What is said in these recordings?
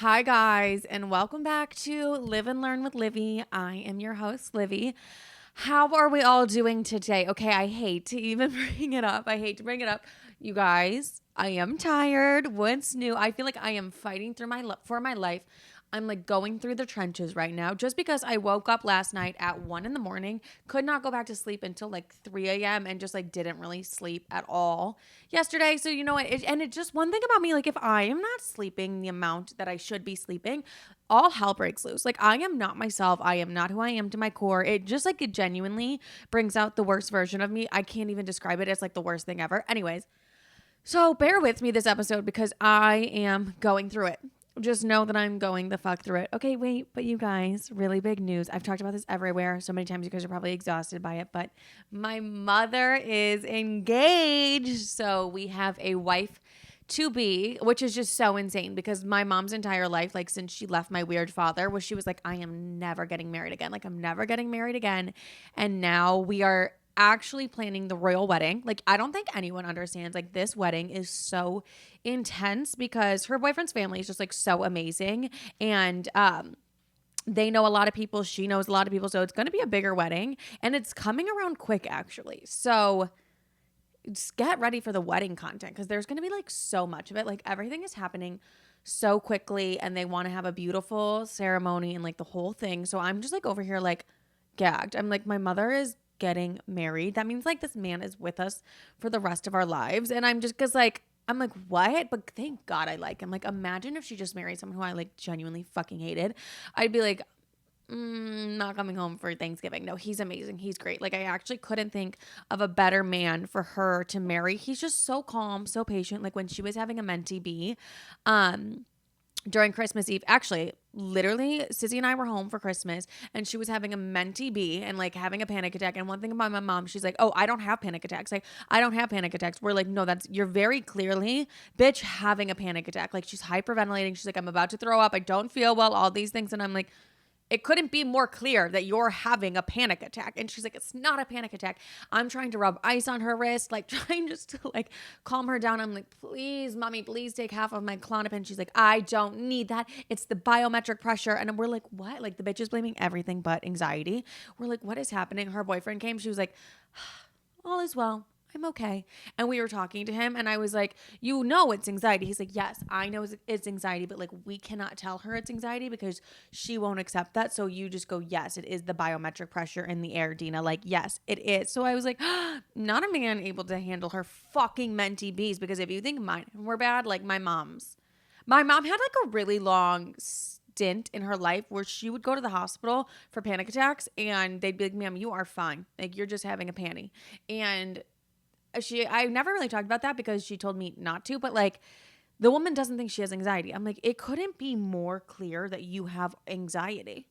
Hi, guys, and welcome back to Live and Learn with Livy. I am your host, Livy. How are we all doing today? Okay, I hate to even bring it up. You guys, I am tired. What's new? I feel like I am fighting through for my life. I'm like going through the trenches right now just because I woke up last night at 1 in the morning, could not go back to sleep until like 3 a.m. and just like didn't really sleep at all yesterday. So, you know what? And it's just one thing about me, like if I am not sleeping the amount that I should be sleeping, all hell breaks loose. Like I am not myself. I am not who I am to my core. It genuinely brings out the worst version of me. I can't even describe it as like the worst thing ever. Anyways, so bear with me this episode because I am going through it. Just know that I'm going the fuck through it. Okay, wait, but you guys, really big news. I've talked about this everywhere so many times. You guys are probably exhausted by it, but my mother is engaged. So we have a wife to be, which is just so insane because my mom's entire life, like since she left my weird father, was she was like, I am never getting married again. Like I'm never getting married again. And now we are actually planning the royal wedding. Like I don't think anyone understands, like this wedding is so intense because her boyfriend's family is just like so amazing, and they know a lot of people, she knows a lot of people, so it's going to be a bigger wedding and it's coming around quick actually. So just get ready for the wedding content because there's going to be like so much of it. Like everything is happening so quickly and they want to have a beautiful ceremony and like the whole thing. So I'm just like over here like gagged. I'm like, my mother is getting married. That means like this man is with us for the rest of our lives. And I'm just, cause like, I'm like, what? But thank God I like him. Like, imagine if she just married someone who I like genuinely fucking hated. I'd be like, not coming home for Thanksgiving. No, he's amazing. He's great. Like, I actually couldn't think of a better man for her to marry. He's just so calm, so patient. Like, when she was having a mentee B, during Christmas Eve, actually, literally, Sissy and I were home for Christmas and she was having a mentee B and like having a panic attack. And one thing about my mom, she's like, oh, I don't have panic attacks. Like, I don't have panic attacks. We're like, no, you're very clearly, bitch, having a panic attack. Like, she's hyperventilating. She's like, I'm about to throw up. I don't feel well, all these things. And I'm like, it couldn't be more clear that you're having a panic attack. And she's like, it's not a panic attack. I'm trying to rub ice on her wrist, like trying just to like calm her down. I'm like, please, mommy, please take half of my Klonopin. She's like, I don't need that. It's the biometric pressure. And we're like, what? Like the bitch is blaming everything but anxiety. We're like, what is happening? Her boyfriend came. She was like, all is well. I'm okay. And we were talking to him and I was like, you know it's anxiety. He's like, yes, I know it's anxiety, but like we cannot tell her it's anxiety because she won't accept that. So you just go, yes, it is the biometric pressure in the air, Dina. Like, yes, it is. So I was like, not a man able to handle her fucking mentee bees, because if you think mine were bad, like my mom had like a really long stint in her life where she would go to the hospital for panic attacks and they'd be like, ma'am, you are fine. Like you're just having a panty. And I never really talked about that because she told me not to, but like the woman doesn't think she has anxiety. I'm like, it couldn't be more clear that you have anxiety.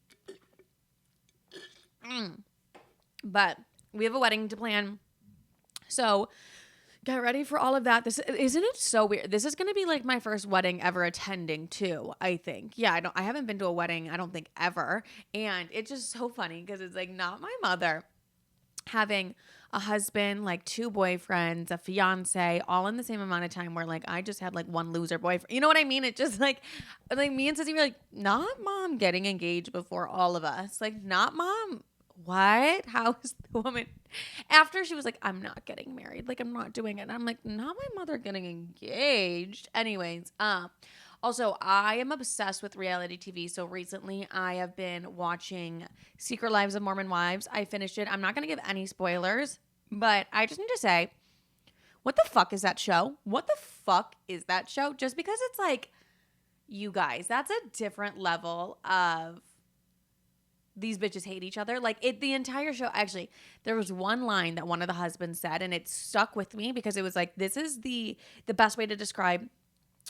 But we have a wedding to plan. So get ready for all of that. Isn't it so weird? This is going to be like my first wedding ever attending too, I think. Yeah, I haven't been to a wedding, I don't think ever. And it's just so funny because it's like not my mother having a husband, like two boyfriends, a fiance, all in the same amount of time, where like I just had like one loser boyfriend. You know what I mean? It just like me and Sissy were like, not mom getting engaged before all of us. Like, not mom. What? How is the woman after she was like, I'm not getting married. Like, I'm not doing it. And I'm like, not my mother getting engaged. Anyways, also, I am obsessed with reality TV. So recently I have been watching Secret Lives of Mormon Wives. I finished it. I'm not going to give any spoilers, but I just need to say, what the fuck is that show? What the fuck is that show? Just because it's like, you guys, that's a different level of these bitches hate each other. Like the entire show, actually, there was one line that one of the husbands said and it stuck with me because it was like, this is the best way to describe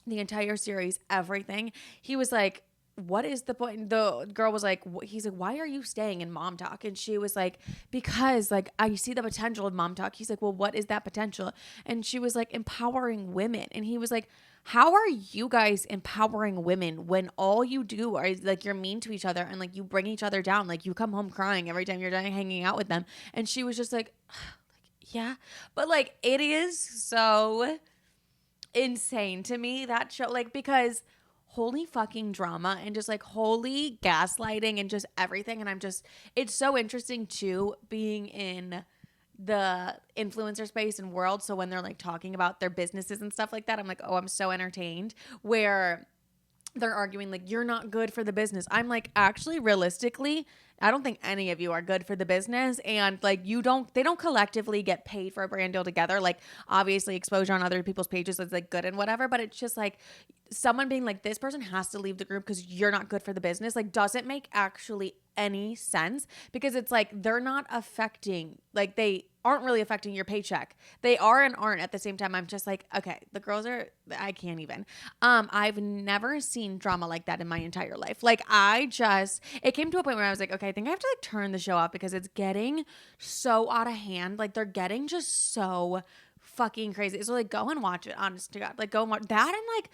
the entire series, everything. He was like, what is the point? The girl was like, he's like, why are you staying in Mom Talk? And she was like, because like I see the potential of Mom Talk. He's like, well, what is that potential? And she was like, empowering women. And he was like, how are you guys empowering women when all you do are like you're mean to each other and like you bring each other down? Like you come home crying every time you're done hanging out with them. And she was just like yeah, but like it is so insane to me, that show, like, because holy fucking drama and just like holy gaslighting and just everything. And it's so interesting too being in the influencer space and world. So when they're like talking about their businesses and stuff like that, I'm like, oh, I'm so entertained, where they're arguing like you're not good for the business. I'm like, actually, realistically, I don't think any of you are good for the business, and like they don't collectively get paid for a brand deal together. Like obviously exposure on other people's pages is like good and whatever, but it's just like someone being like, this person has to leave the group because you're not good for the business, like doesn't make actually any sense, because it's like they're not affecting, like they aren't really affecting your paycheck. They are and aren't at the same time. I'm just like, okay, the girls are, I can't even. I've never seen drama like that in my entire life. Like it came to a point where I was like, okay, I think I have to like turn the show off because it's getting so out of hand. Like they're getting just so fucking crazy. So like go and watch it, honest to God. Like go and watch that. And like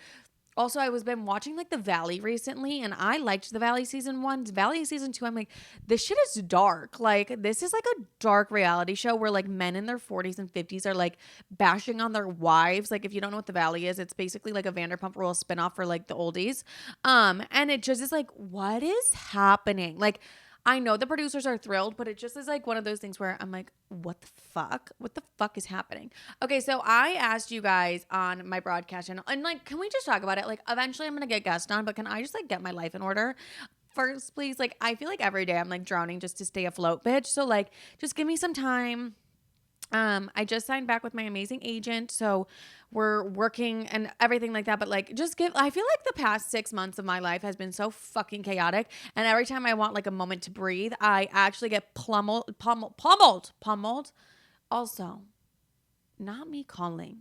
also, I was been watching like The Valley recently, and I liked The Valley season 1. Valley season 2, I'm like, this shit is dark. Like, this is like a dark reality show where like men in their 40s and 50s are like bashing on their wives. Like, if you don't know what The Valley is, it's basically like a Vanderpump Rules spinoff for like the oldies. And it just is like, what is happening? Like, I know the producers are thrilled, but it just is like one of those things where I'm like, what the fuck? What the fuck is happening? Okay, so I asked you guys on my broadcast channel, and like, can we just talk about it? Like, eventually I'm gonna get guests on, but can I just like get my life in order first, please? Like, I feel like every day I'm like drowning just to stay afloat, bitch. So like, just give me some time. I just signed back with my amazing agent, so we're working and everything like that. But like, I feel like the past 6 months of my life has been so fucking chaotic. And every time I want like a moment to breathe, I actually get pummeled. Also, not me calling.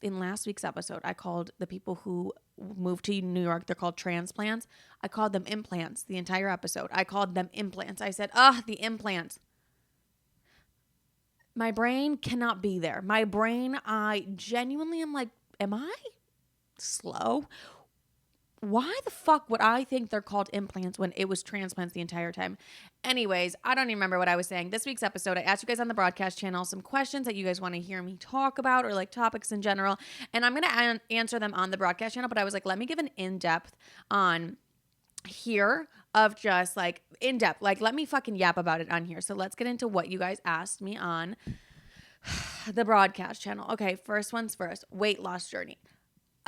In last week's episode, I called the people who moved to New York, they're called transplants. I called them implants the entire episode. I called them implants. I said, the implants. My brain cannot be there. My brain, I genuinely am like, am I slow? Why the fuck would I think they're called implants when it was transplants the entire time? Anyways, I don't even remember what I was saying. This week's episode, I asked you guys on the broadcast channel some questions that you guys want to hear me talk about, or like topics in general. And I'm going to answer them on the broadcast channel. But I was like, let me give an in-depth on here of just like in-depth. Like, let me fucking yap about it on here. So let's get into what you guys asked me on the broadcast channel. Okay, first one's first. Weight loss journey.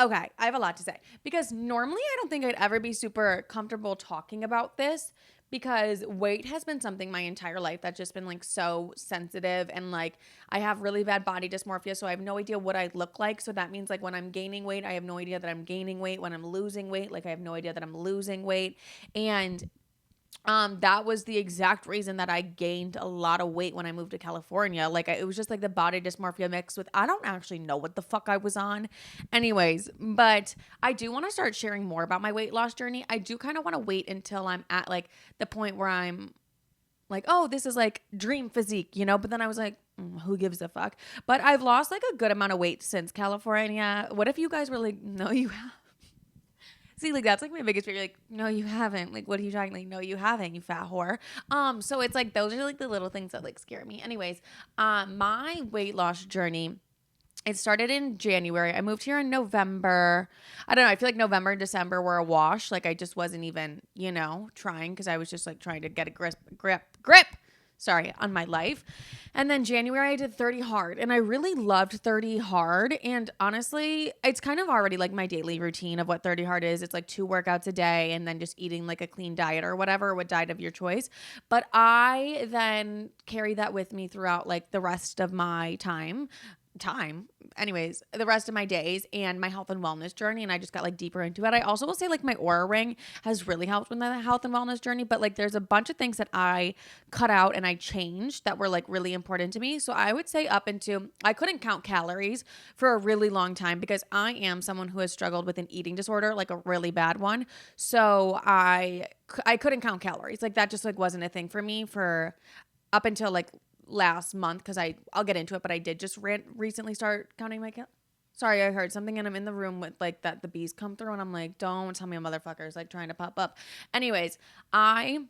Okay, I have a lot to say because normally I don't think I'd ever be super comfortable talking about this, because weight has been something my entire life that's just been like so sensitive, and like I have really bad body dysmorphia, so I have no idea what I look like. So that means like when I'm gaining weight, I have no idea that I'm gaining weight. When I'm losing weight, like I have no idea that I'm losing weight. And that was the exact reason that I gained a lot of weight when I moved to California. Like it was just like the body dysmorphia mixed with, I don't actually know what the fuck I was on. Anyways, but I do want to start sharing more about my weight loss journey. I do kind of want to wait until I'm at like the point where I'm like, oh, this is like dream physique, you know? But then I was like, who gives a fuck? But I've lost like a good amount of weight since California. What if you guys were like, no, you have? See, like, that's, like, my biggest fear. You're like, no, you haven't. Like, what are you talking? Like, no, you haven't, you fat whore. So it's, like, those are, like, the little things that, like, scare me. Anyways, my weight loss journey, it started in January. I moved here in November. I don't know. I feel like November and December were a wash. Like, I just wasn't even, trying, because I was just, like, trying to get a grip. Sorry, on my life. And then January I did 30 hard, and I really loved 30 hard. And honestly, it's kind of already like my daily routine of what 30 hard is. It's like 2 workouts a day and then just eating like a clean diet or whatever, what diet of your choice. But I then carry that with me throughout like the rest of my anyways, the rest of my days and my health and wellness journey. And I just got like deeper into it. I also will say like my Aura ring has really helped with the health and wellness journey, but like there's a bunch of things that I cut out and I changed that were like really important to me. So I would say I couldn't count calories for a really long time because I am someone who has struggled with an eating disorder, like a really bad one. So I couldn't count calories. Like that just like wasn't a thing for me for up until like last month, because I'll get into it, but I did just recently start counting my sorry, I heard something and I'm in the room with like that the bees come through and I'm like, don't tell me a motherfucker's like trying to pop up. Anyways, the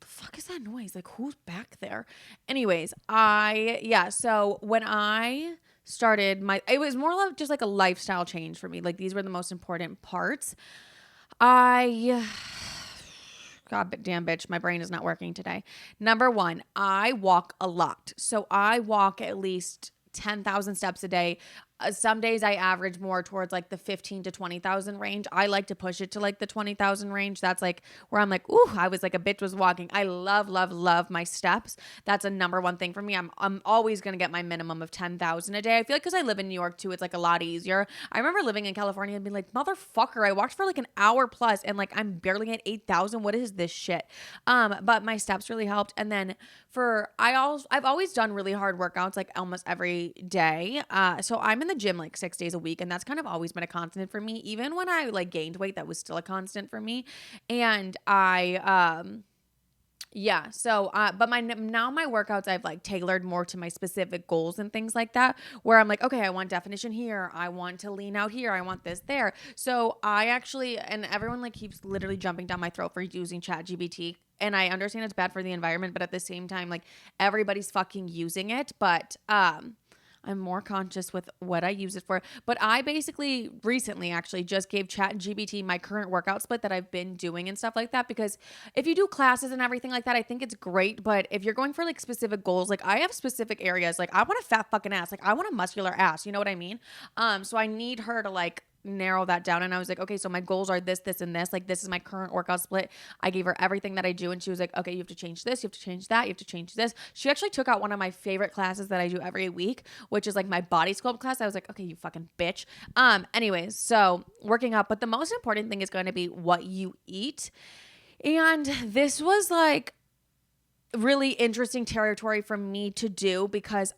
fuck is that noise? Like who's back there? Anyways, so when I started it was more like just like a lifestyle change for me. Like these were the most important parts. I God damn bitch, my brain is not working today. Number one, I walk a lot. So I walk at least 10,000 steps a day. Some days I average more towards like the 15 to 20,000 range. I like to push it to like the 20,000 range. That's like where I'm like, ooh, I was like a bitch was walking. I love, love, love my steps. That's a number one thing for me. I'm always going to get my minimum of 10,000 a day. I feel like because I live in New York too, it's like a lot easier. I remember living in California and being like, motherfucker, I walked for like an hour plus and like I'm barely at 8,000. What is this shit? But my steps really helped. And then I've always done really hard workouts like almost every day. So I'm in the gym like 6 days a week, and that's kind of always been a constant for me. Even when I like gained weight, that was still a constant for me. And yeah. So, but my workouts, I've like tailored more to my specific goals and things like that, where I'm like, okay, I want definition here. I want to lean out here. I want this there. So I actually, and everyone like keeps literally jumping down my throat for using ChatGPT. And I understand it's bad for the environment, but at the same time, like everybody's fucking using it. But, I'm more conscious with what I use it for. But I basically recently actually just gave ChatGPT my current workout split that I've been doing and stuff like that. Because if you do classes and everything like that, I think it's great. But if you're going for like specific goals, like I have specific areas, like I want a fat fucking ass. Like I want a muscular ass. You know what I mean? So I need her to like narrow that down. And I was like, okay, so my goals are this, this, and this. Like this is my current workout split. I gave her everything that I do. And she was like, okay, you have to change this. You have to change that. You have to change this. She actually took out one of my favorite classes that I do every week, which is like my body sculpt class. I was like, okay, you fucking bitch. Anyways, so working out. But the most important thing is going to be what you eat. And this was like really interesting territory for me to do because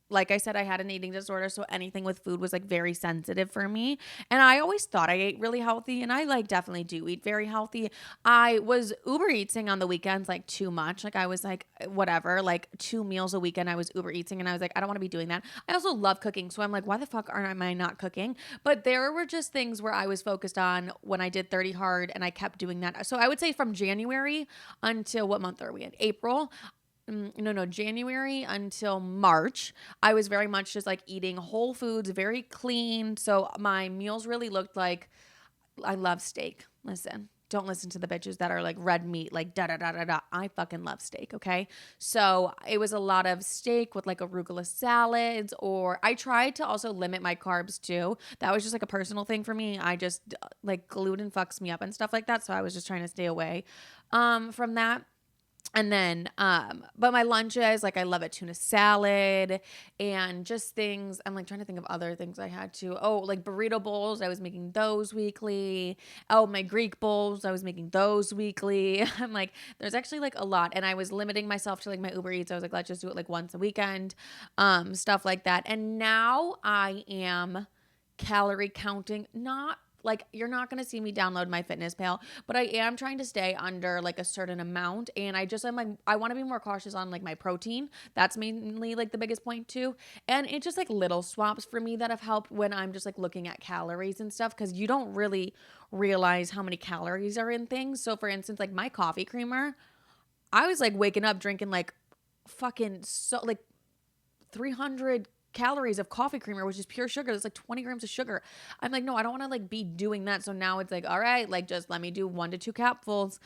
like I said, I had an eating disorder, so anything with food was like very sensitive for me. And I always thought I ate really healthy, and I like definitely do eat very healthy. I was Uber Eating on the weekends like too much. Like I was like whatever, like 2 meals a weekend I was Uber Eating, and I was like I don't want to be doing that. I also love cooking, so I'm like why the fuck am I not cooking? But there were just things where I was focused on when I did 30 hard, and I kept doing that. So I would say from January until what month are we in? April. No, January until March, I was very much just like eating whole foods, very clean. So my meals really looked like I love steak. Listen, don't listen to the bitches that are like red meat, like da da da da da. I fucking love steak, okay? So it was a lot of steak with like arugula salads, or I tried to also limit my carbs too. That was just like a personal thing for me. I just like gluten fucks me up and stuff like that. So I was just trying to stay away from that. And then, but my lunches, like I love a tuna salad and just things. I'm like trying to think of other things I had to. Oh, like burrito bowls. I was making those weekly. Oh, my Greek bowls. I was making those weekly. I'm like, there's actually like a lot. And I was limiting myself to like my Uber Eats. I was like, let's just do it like once a weekend, stuff like that. And now I am calorie counting, not like you're not going to see me download my fitness pal, but I am trying to stay under like a certain amount. And I'm like, I want to be more cautious on like my protein. That's mainly like the biggest point too. And it's just like little swaps for me that have helped when I'm just like looking at calories and stuff. Cause you don't really realize how many calories are in things. So for instance, like my coffee creamer, I was like waking up drinking like fucking so like 300 calories of coffee creamer, which is pure sugar. That's like 20 grams of sugar. I'm like, no, I don't want to like be doing that. So now it's like, all right, like just let me do 1 to 2 capfuls.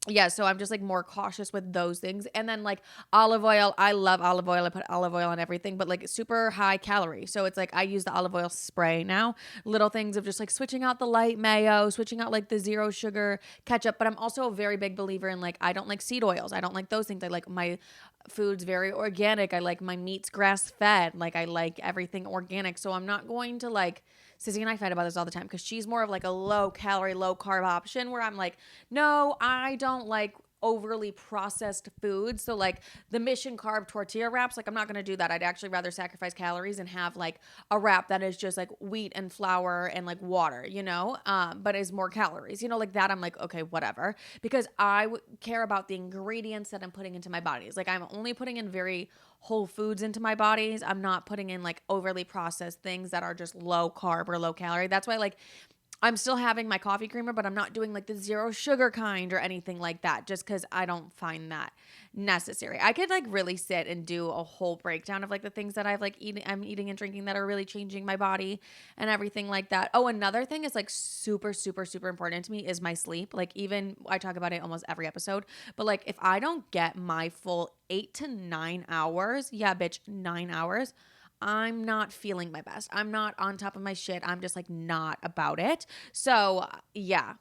Yeah, so I'm just like more cautious with those things. And then like olive oil, I love olive oil. I put olive oil on everything, but like super high calorie. So it's like I use the olive oil spray now. Little things of just like switching out the light mayo, switching out like the 0 sugar ketchup. But I'm also a very big believer in like, I don't like seed oils. I don't like those things. I like my food's very organic. I like my meats grass fed. Like I like everything organic. So I'm not going to like, Sissy and I fight about this all the time because she's more of like a low calorie, low carb option where I'm like, no, I don't like overly processed foods. So like the Mission Carb tortilla wraps, like I'm not going to do that. I'd actually rather sacrifice calories and have like a wrap that is just like wheat and flour and like water, you know, but is more calories, you know, like that. I'm like, okay, whatever, because I care about the ingredients that I'm putting into my bodies. Like I'm only putting in very whole foods into my bodies. I'm not putting in like overly processed things that are just low carb or low calorie. That's why like I'm still having my coffee creamer, but I'm not doing like the zero sugar kind or anything like that, just because I don't find that necessary. I could like really sit and do a whole breakdown of like the things that I'm eating and drinking that are really changing my body and everything like that. Oh, another thing is like super, super, super important to me is my sleep. Like, even I talk about it almost every episode, but like if I don't get my full 8 to 9 hours, yeah, bitch, 9 hours, I'm not feeling my best. I'm not on top of my shit. I'm just like not about it. So yeah,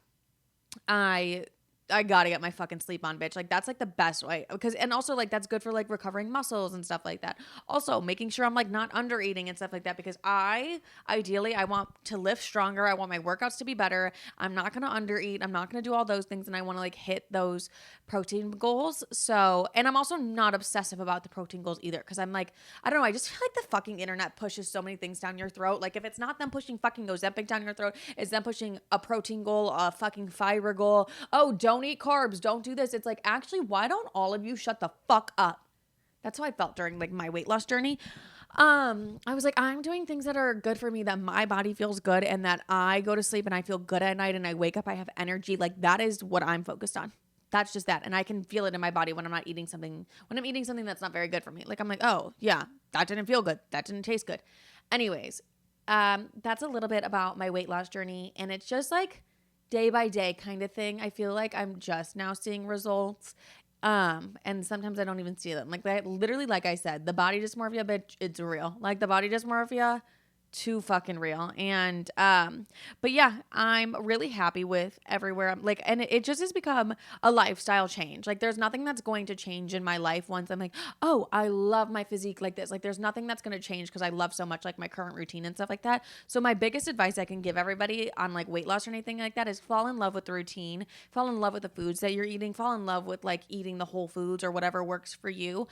I I gotta get my fucking sleep on, bitch. Like that's like the best way, because and also like that's good for like recovering muscles and stuff like that. Also making sure I'm like not under eating and stuff like that, because ideally I want to lift stronger. I want my workouts to be better. I'm not gonna under eat. I'm not gonna do all those things, and I want to like hit those protein goals. So, and I'm also not obsessive about the protein goals either, because I'm like, I don't know, I just feel like the fucking internet pushes so many things down your throat. Like if it's not them pushing fucking Ozempic down your throat, it's them pushing a protein goal, a fucking fiber goal. Oh, don't eat carbs, don't do this. It's like, actually, why don't all of you shut the fuck up? That's how I felt during like my weight loss journey. I was like, I'm doing things that are good for me, that my body feels good, and that I go to sleep and I feel good at night and I wake up, I have energy. Like that is what I'm focused on. That's just that. And I can feel it in my body when I'm not eating something, when I'm eating something that's not very good for me. Like I'm like, oh yeah, that didn't feel good. That didn't taste good. Anyways, that's a little bit about my weight loss journey. And it's just like day by day kind of thing. I feel like I'm just now seeing results. And sometimes I don't even see them. Like that, literally, like I said, the body dysmorphia, bitch, it's real. Like the body dysmorphia, too fucking real. And but yeah, I'm really happy with everywhere I'm like, and it just has become a lifestyle change. Like there's nothing that's going to change in my life once I'm like, oh, I love my physique like this. Like there's nothing that's going to change because I love so much like my current routine and stuff like that. So my biggest advice I can give everybody on like weight loss or anything like that is fall in love with the routine, fall in love with the foods that you're eating, fall in love with like eating the whole foods or whatever works for you.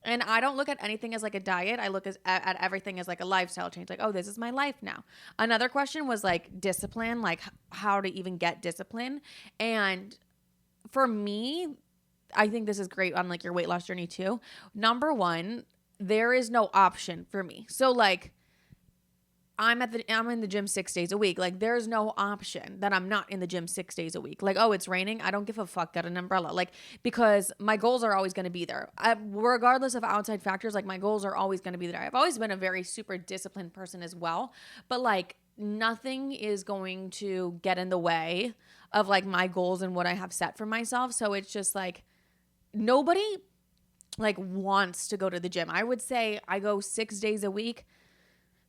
And I don't look at anything as like a diet. I look at everything as like a lifestyle change. Like, oh, this is my life now. Another question was like discipline, like how to even get discipline. And for me, I think this is great on like your weight loss journey too. Number one, there is no option for me. So like I'm in the gym 6 days a week. Like there's no option that I'm not in the gym 6 days a week. Like, oh, it's raining, I don't give a fuck, get an umbrella. Like, because my goals are always going to be there. Regardless of outside factors, like my goals are always going to be there. I've always been a very super disciplined person as well, but like nothing is going to get in the way of like my goals and what I have set for myself. So it's just like nobody like wants to go to the gym. I would say I go 6 days a week.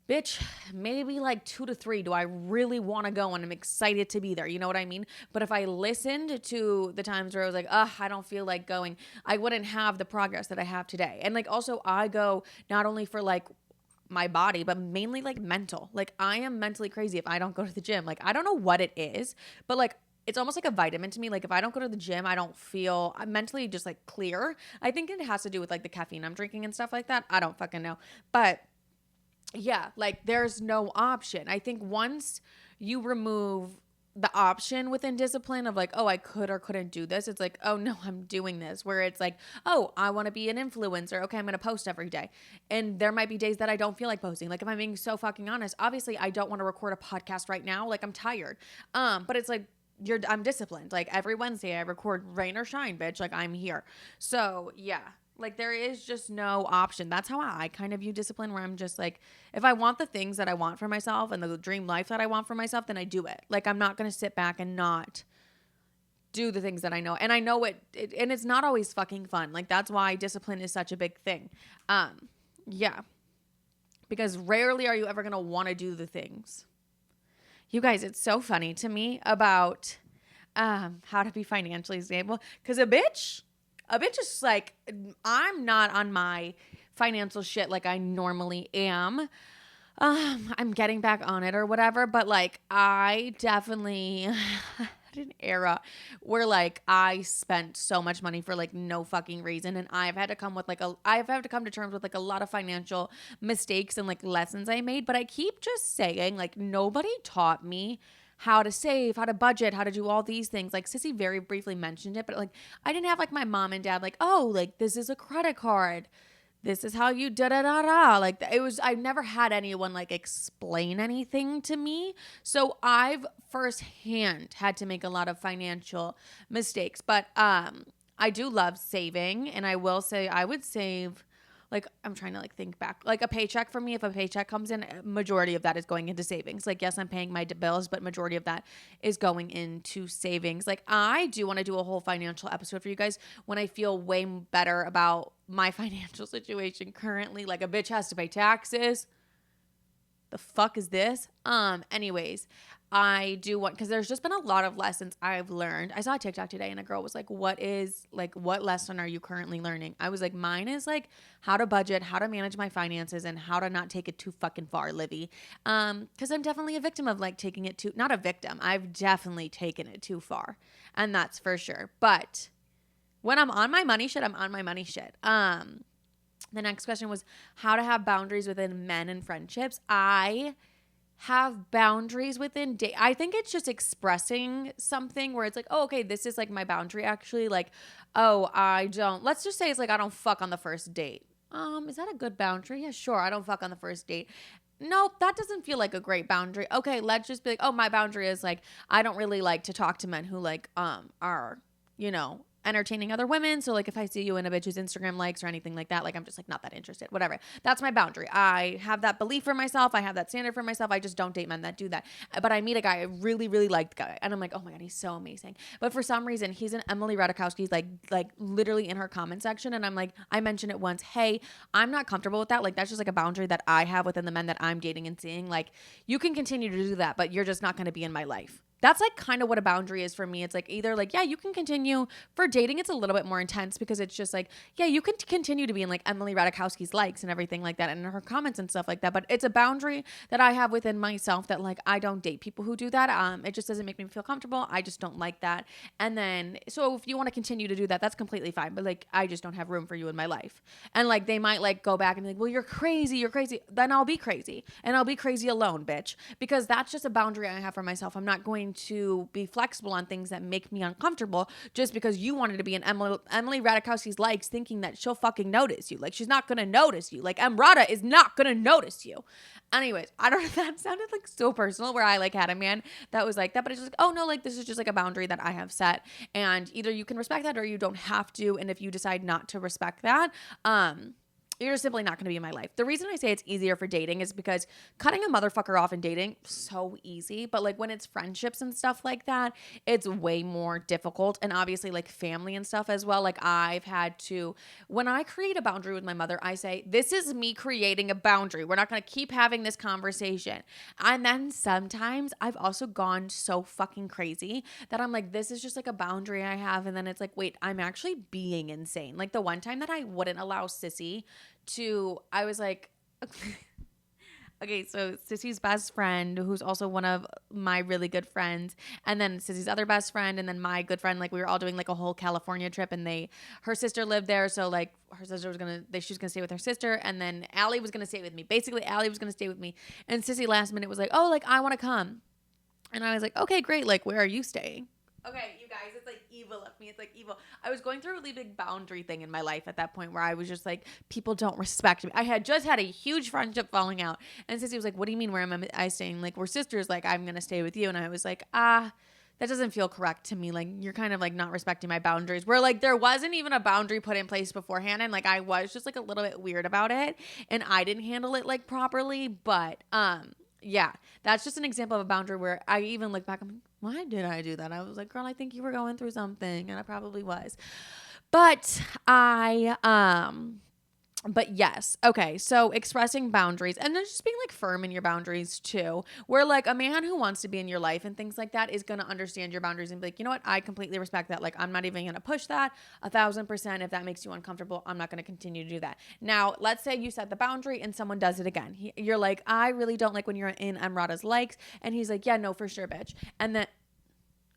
Bitch, maybe like 2 to 3 do I really want to go, and I'm excited to be there. You know what I mean? But if I listened to the times where I was like, I don't feel like going, I wouldn't have the progress that I have today. And like also I go not only for like my body, but mainly like mental. Like I am mentally crazy if I don't go to the gym. Like I don't know what it is, but like it's almost like a vitamin to me. Like if I don't go to the gym, I'm mentally just like clear. I think it has to do with like the caffeine I'm drinking and stuff like that. I don't fucking know. But yeah, like there's no option. I think once you remove the option within discipline of like, oh, I could or couldn't do this, it's like, oh no, I'm doing this. Where it's like, oh, I want to be an influencer. Okay, I'm going to post every day. And there might be days that I don't feel like posting. Like if I'm being so fucking honest, obviously I don't want to record a podcast right now. Like I'm tired. But it's like, I'm disciplined. Like every Wednesday I record rain or shine, bitch. Like I'm here. So yeah. Like there is just no option. That's how I kind of view discipline, where I'm just like, if I want the things that I want for myself and the dream life that I want for myself, then I do it. Like I'm not going to sit back and not do the things that I know. And I know it, and it's not always fucking fun. Like that's why discipline is such a big thing. Yeah. Because rarely are you ever going to want to do the things. You guys, it's so funny to me about how to be financially stable. Because a bitch is like, I'm not on my financial shit like I normally am. I'm getting back on it or whatever, but like I definitely had an era where like I spent so much money for like no fucking reason, and I've had to come to terms with like a lot of financial mistakes and like lessons I made. But I keep just saying, like, nobody taught me how to save, how to budget, how to do all these things. Like Sissy very briefly mentioned it, but like I didn't have like my mom and dad like, oh, like this is a credit card. this is how you da da da da. Like it was, I've never had anyone like explain anything to me. So I've firsthand had to make a lot of financial mistakes. But I do love saving, and I will say I would save, like, I'm trying to like think back, like a paycheck for me, if a paycheck comes in, majority of that is going into savings. Like, yes, I'm paying my bills, but majority of that is going into savings. Like, I do want to do a whole financial episode for you guys when I feel way better about my financial situation currently. Like, a bitch has to pay taxes. The fuck is this? Anyways, I do want, because there's just been a lot of lessons I've learned. I saw a TikTok today and a girl was like, what lesson are you currently learning? I was like, mine is like how to budget, how to manage my finances, and how to not take it too fucking far, Livy. Because I'm definitely a victim of like taking it too, not a victim, I've definitely taken it too far. And that's for sure. But when I'm on my money shit, I'm on my money shit. The next question was how to have boundaries within men and friendships. I have boundaries within I think it's just expressing something where it's like, oh, okay, this is like my boundary actually. Like, oh, let's just say it's like, I don't fuck on the first date. Is that a good boundary? Yeah, sure. I don't fuck on the first date. Nope, that doesn't feel like a great boundary. Okay, let's just be like, oh, my boundary is like, I don't really like to talk to men who like, are, entertaining other women. So like if I see you in a bitch's Instagram likes or anything like that, like I'm just like not that interested, whatever. That's my boundary. I have that belief for myself. I have that standard for myself. I just don't date men that do that. But I meet a guy, I really, really like the guy. And I'm like, oh my God, he's so amazing. But for some reason, he's in Emily Ratajkowski's like literally in her comment section. And I'm like, I mentioned it once. Hey, I'm not comfortable with that. Like that's just like a boundary that I have within the men that I'm dating and seeing. Like you can continue to do that, but you're just not going to be in my life. That's like kind of what a boundary is for me. It's like either like, yeah, you can continue for dating. It's a little bit more intense because it's just like, yeah, you can continue to be in like Emily Ratajkowski's likes and everything like that and her comments and stuff like that. But it's a boundary that I have within myself that like, I don't date people who do that. It just doesn't make me feel comfortable. I just don't like that. And then, so if you want to continue to do that, that's completely fine. But like, I just don't have room for you in my life. And like, they might like go back and be like, well, you're crazy. Then I'll be crazy and I'll be crazy alone, bitch, because that's just a boundary I have for myself. I'm not going to be flexible on things that make me uncomfortable just because you wanted to be in Emily Ratajkowski's likes thinking that she'll fucking notice you. Like she's not going to notice you. Like Emrata is not going to notice you. Anyways, I don't know if that sounded like so personal where I like had a man that was like that, but it's just like, oh no, like this is just like a boundary that I have set and either you can respect that or you don't have to. And if you decide not to respect that, you're just simply not going to be in my life. The reason I say it's easier for dating is because cutting a motherfucker off in dating, so easy. But like when it's friendships and stuff like that, it's way more difficult. And obviously like family and stuff as well. Like I've had to, when I create a boundary with my mother, I say, this is me creating a boundary. We're not going to keep having this conversation. And then sometimes I've also gone so fucking crazy that I'm like, this is just like a boundary I have. And then it's like, wait, I'm actually being insane. Like the one time that I wouldn't allow Sissy I was like, okay, so Sissy's best friend, who's also one of my really good friends, and then Sissy's other best friend, and then my good friend, like we were all doing like a whole California trip, and her sister lived there, so like her sister she was gonna stay with her sister, and then Allie was gonna stay with me. Basically, Allie was gonna stay with me, and Sissy last minute was like, oh, like I want to come, and I was like, okay, great, like where are you staying? Okay, you guys, it's like evil of me. It's like evil. I was going through a really big boundary thing in my life at that point where I was just like, people don't respect me. I had just had a huge friendship falling out. And Sissy was like, what do you mean, where am I staying? Like, we're sisters. Like, I'm going to stay with you. And I was like, that doesn't feel correct to me. Like, you're kind of like not respecting my boundaries. Where like there wasn't even a boundary put in place beforehand. And like I was just like a little bit weird about it. And I didn't handle it like properly. But yeah, that's just an example of a boundary where I even look back, I'm like, why did I do that? I was like, girl, I think you were going through something, and I probably was. But but yes. Okay. So expressing boundaries and then just being like firm in your boundaries too, where like a man who wants to be in your life and things like that is going to understand your boundaries and be like, you know what? I completely respect that. Like, I'm not even going to push that 1,000%. If that makes you uncomfortable, I'm not going to continue to do that. Now, let's say you set the boundary and someone does it again. You're like, I really don't like when you're in Emrata's likes. And he's like, yeah, no, for sure, bitch. And then,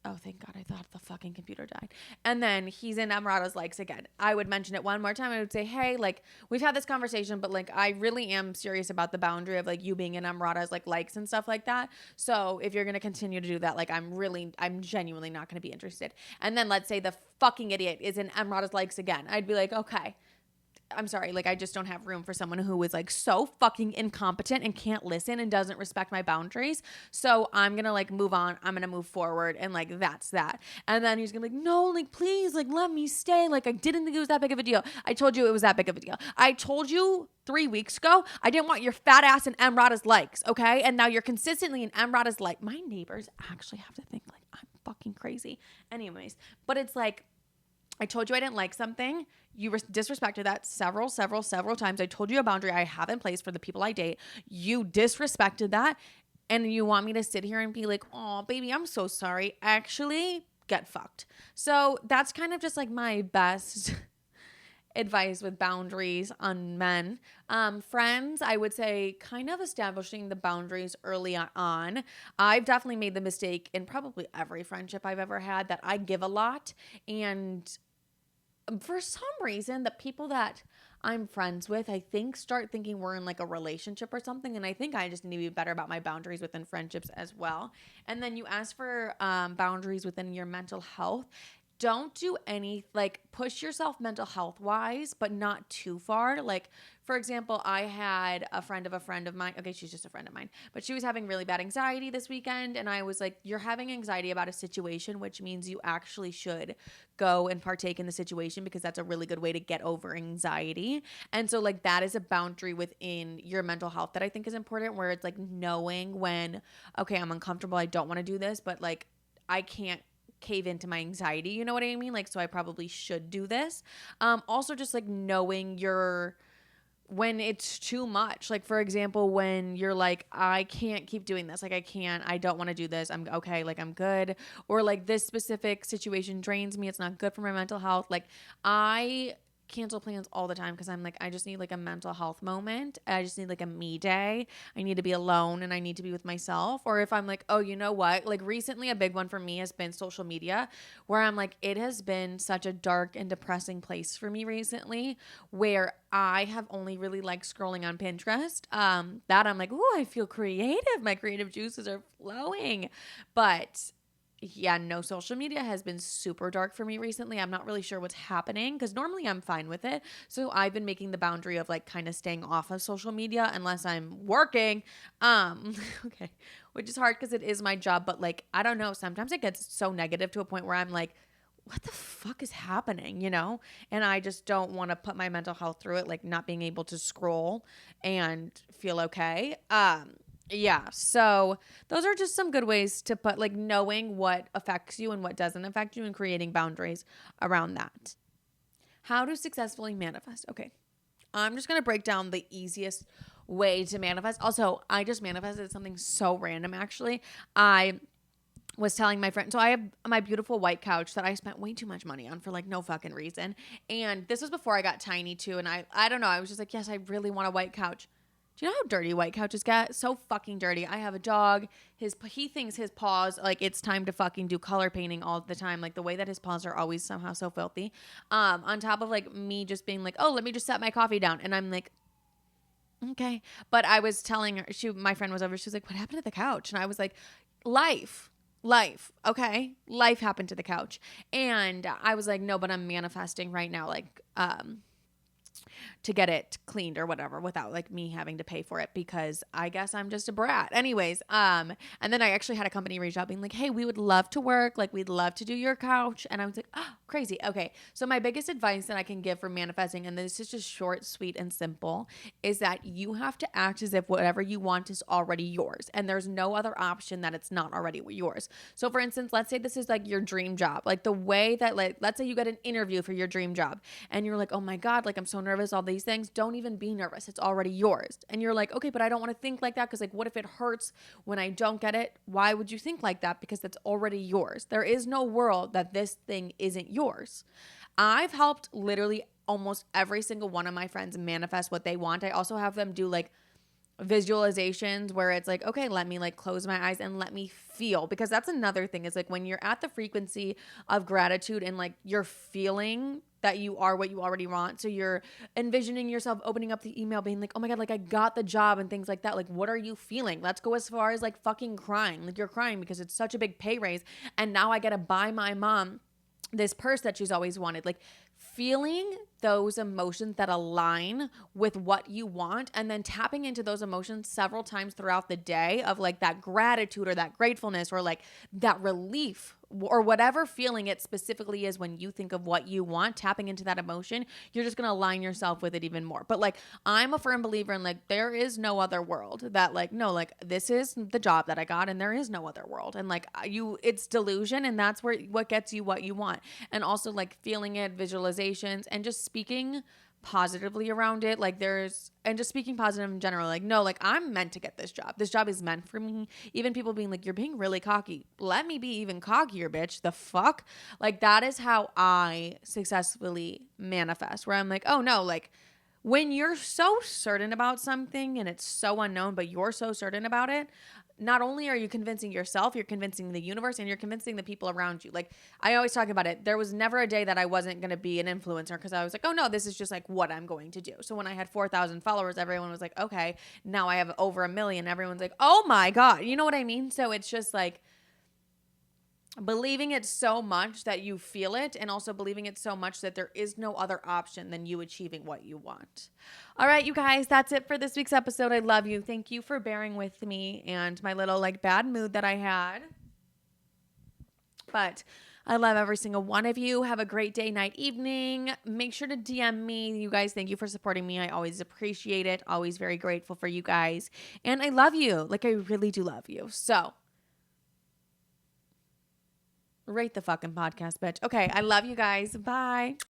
oh, thank God. I thought the fucking computer died. And then he's in Emrata's likes again. I would mention it one more time. I would say, hey, like, we've had this conversation, but like, I really am serious about the boundary of like you being in Emrata's like likes and stuff like that. So if you're going to continue to do that, like, I'm genuinely not going to be interested. And then let's say the fucking idiot is in Emrata's likes again. I'd be like, okay, I'm sorry, like I just don't have room for someone who is like so fucking incompetent and can't listen and doesn't respect my boundaries. So I'm gonna like move on. I'm gonna move forward, and like that's that. And then he's gonna be like, no, like please, like let me stay. Like I didn't think it was that big of a deal. I told you it was that big of a deal. I told you 3 weeks ago I didn't want your fat ass in Emrata's likes, okay? And now you're consistently in Emrata's like. My neighbors actually have to think like I'm fucking crazy. Anyways, but it's like, I told you I didn't like something. You disrespected that several times. I told you a boundary I have in place for the people I date. You disrespected that. And you want me to sit here and be like, oh, baby, I'm so sorry. Actually, get fucked. So that's kind of just like my best advice with boundaries on men. Friends, I would say kind of establishing the boundaries early on. I've definitely made the mistake in probably every friendship I've ever had that I give a lot, and for some reason the people that I'm friends with, I think, start thinking we're in like a relationship or something. And I think I just need to be better about my boundaries within friendships as well. And then you ask for boundaries within your mental health. Don't do any, like, push yourself mental health wise, but not too far. Like, for example, I had a friend of mine. Okay, she's just a friend of mine, but she was having really bad anxiety this weekend. And I was like, you're having anxiety about a situation, which means you actually should go and partake in the situation, because that's a really good way to get over anxiety. And so, like, that is a boundary within your mental health that I think is important, where it's like knowing when, okay, I'm uncomfortable, I don't want to do this, but like, I can't cave into my anxiety, you know what I mean? Like, so I probably should do this. Also just like knowing when it's too much. Like, for example, when you're like, I can't keep doing this. Like, I don't want to do this. I'm okay. Like, I'm good. Or like, this specific situation drains me. It's not good for my mental health. Like, I cancel plans all the time because I'm like, I just need like a mental health moment. I just need like a me day. I need to be alone and I need to be with myself. Or if I'm like, oh, you know what? Like, recently a big one for me has been social media, where I'm like, it has been such a dark and depressing place for me recently, where I have only really liked scrolling on Pinterest. That I'm like, oh, I feel creative. My creative juices are flowing. But yeah, no, social media has been super dark for me recently. I'm not really sure what's happening, because normally I'm fine with it. So I've been making the boundary of like kind of staying off of social media unless I'm working. Okay, which is hard because it is my job, but like, I don't know, sometimes it gets so negative to a point where I'm like, what the fuck is happening, you know? And I just don't want to put my mental health through it, like not being able to scroll and feel okay. Yeah, so those are just some good ways to put, like, knowing what affects you and what doesn't affect you and creating boundaries around that. How to successfully manifest. Okay, I'm just going to break down the easiest way to manifest. Also, I just manifested something so random, actually. I was telling my friend, so I have my beautiful white couch that I spent way too much money on for like no fucking reason. And this was before I got tiny too. And I don't know, I was just like, yes, I really want a white couch. Do you know how dirty white couches get? So fucking dirty. I have a dog. He thinks his paws, like, it's time to fucking do color painting all the time. Like, the way that his paws are always somehow so filthy. On top of like me just being like, oh, let me just set my coffee down. And I'm like, okay. But I was telling her, my friend was over. She was like, what happened to the couch? And I was like, life. Okay. Life happened to the couch. And I was like, no, but I'm manifesting right now. Like, to get it cleaned or whatever without like me having to pay for it, because I guess I'm just a brat. Anyways, and then I actually had a company reach out being like, hey, we would love to work. Like, we'd love to do your couch. And I was like, oh, crazy. Okay. So my biggest advice that I can give for manifesting, and this is just short, sweet, and simple, is that you have to act as if whatever you want is already yours. And there's no other option that it's not already yours. So for instance, let's say this is like your dream job. Like, the way that, like, let's say you get an interview for your dream job and you're like, oh my God, like, I'm so nervous, all these things. Don't even be nervous. It's already yours. And you're like, okay, but I don't want to think like that, because like, what if it hurts when I don't get it? Why would you think like that? Because it's already yours. There is no world that this thing isn't yours. I've helped literally almost every single one of my friends manifest what they want. I also have them do like visualizations where it's like, okay, let me like close my eyes and let me feel, because that's another thing, is like when you're at the frequency of gratitude and like you're feeling that you are what you already want. So you're envisioning yourself opening up the email being like, oh my God, like I got the job and things like that. Like, what are you feeling? Let's go as far as like fucking crying. Like, you're crying because it's such a big pay raise. And now I get to buy my mom this purse that she's always wanted. Like, feeling those emotions that align with what you want, and then tapping into those emotions several times throughout the day of like that gratitude or that gratefulness or like that relief or whatever feeling it specifically is when you think of what you want, tapping into that emotion, you're just going to align yourself with it even more. But like, I'm a firm believer in like, there is no other world that like, no, like this is the job that I got and there is no other world. And like it's delusion, and that's where what gets you what you want. And also like feeling it, visualizations, and just speaking positively around it, like and just speaking positive in general, like no, like I'm meant to get this job is meant for me. Even people being like, you're being really cocky, let me be even cockier, bitch, the fuck. Like that is how I successfully manifest, where I'm like, oh no, like when you're so certain about something and it's so unknown but you're so certain about it, not only are you convincing yourself, you're convincing the universe, and you're convincing the people around you. Like I always talk about it. There was never a day that I wasn't going to be an influencer, because I was like, oh no, this is just like what I'm going to do. So when I had 4,000 followers, everyone was like, okay, now I have over 1 million. Everyone's like, oh my God. You know what I mean? So it's just like believing it so much that you feel it, and also believing it so much that there is no other option than you achieving what you want. All right, you guys, that's it for this week's episode. I love you. Thank you for bearing with me and my little like bad mood that I had. But I love every single one of you. Have a great day, night, evening. Make sure to DM me. You guys, thank you for supporting me. I always appreciate it. Always very grateful for you guys. And I love you. Like I really do love you. So rate the fucking podcast, bitch. Okay, I love you guys. Bye.